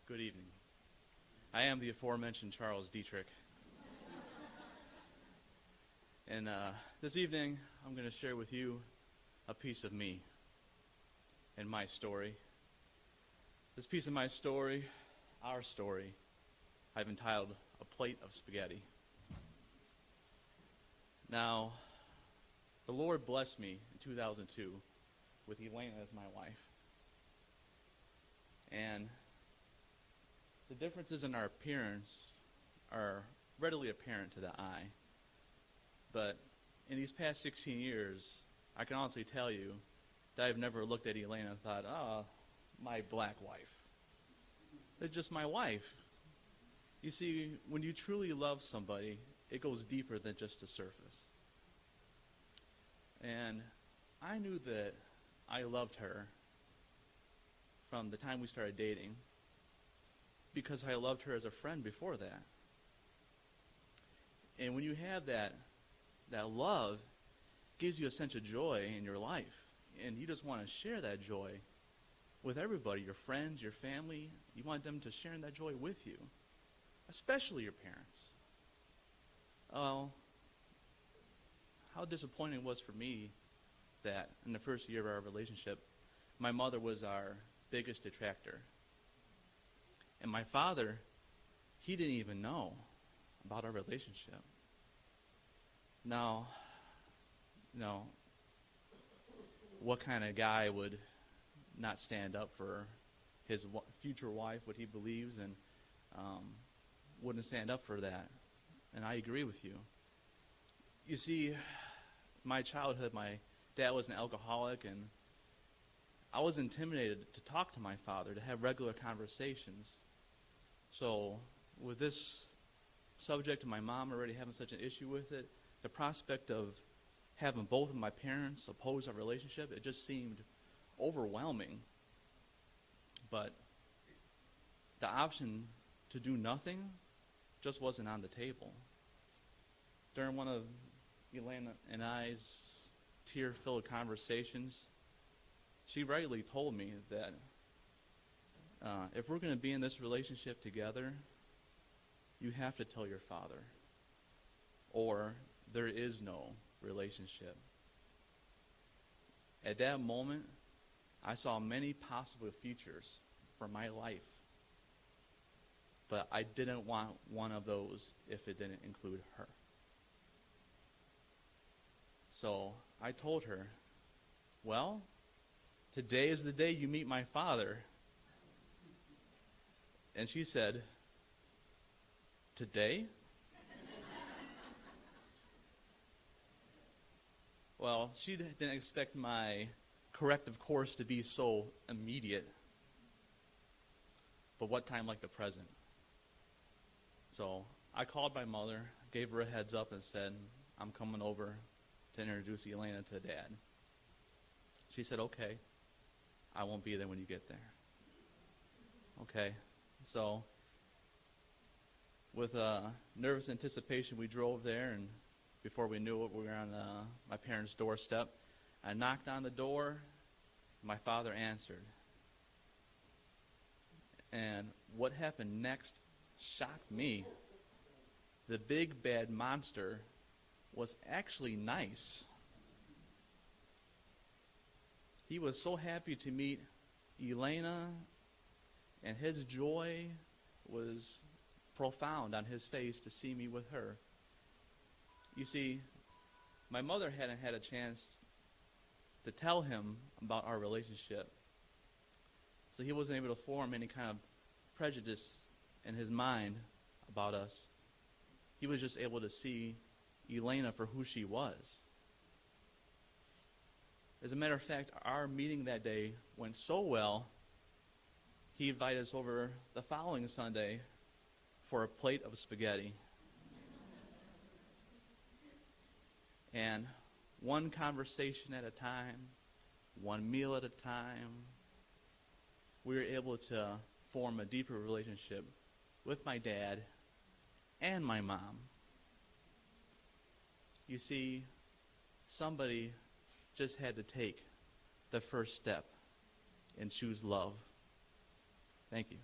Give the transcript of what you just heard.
Good evening. I am the aforementioned Charles Dietrich. And this evening, I'm going to share with you a piece of me and my story. This piece of my story, our story, I've entitled A Plate of Spaghetti. Now, the Lord blessed me in 2002 with Elena as my wife. And the differences in our appearance are readily apparent to the eye. But in these past 16 years, I can honestly tell you that I've never looked at Elena and thought, my black wife. It's just my wife. You see, when you truly love somebody, it goes deeper than just the surface. And I knew that I loved her from the time we started dating, because I loved her as a friend before that. And when you have that love, it gives you a sense of joy in your life. And you just want to share that joy with everybody, your friends, your family. You want them to share that joy with you, especially your parents. How disappointing it was for me that in the first year of our relationship, my mother was our biggest detractor. And my father, he didn't even know about our relationship. Now, what kind of guy would not stand up for his future wife, what he believes, and wouldn't stand up for that? And I agree with you. You see, my childhood, my dad was an alcoholic, and I was intimidated to talk to my father, to have regular conversations. So with this subject and my mom already having such an issue with it, the prospect of having both of my parents oppose our relationship, it just seemed overwhelming. But the option to do nothing just wasn't on the table. During one of Elena and I's tear-filled conversations, she rightly told me that if we're going to be in this relationship together, you have to tell your father, or there is no relationship. At that moment, I saw many possible futures for my life, but I didn't want one of those if it didn't include her. So I told her, well, today is the day you meet my father. And she said, today? Well, she didn't expect my corrective course to be so immediate. But what time like the present? So I called my mother, gave her a heads up, and said, I'm coming over to introduce Elena to Dad. She said, okay, I won't be there when you get there. Okay, so with nervous anticipation, we drove there, and before we knew it, we were on my parents' doorstep. I knocked on the door. My father answered. And what happened next shocked me. The big bad monster was actually nice. He was so happy to meet Elena, and his joy was profound on his face to see me with her. You see, my mother hadn't had a chance to tell him about our relationship, so he wasn't able to form any kind of prejudice in his mind about us. He was just able to see Elena for who she was. As a matter of fact, our meeting that day went so well, he invited us over the following Sunday for a plate of spaghetti. And one conversation at a time, one meal at a time, we were able to form a deeper relationship with my dad and my mom. You see, somebody just had to take the first step and choose love. Thank you.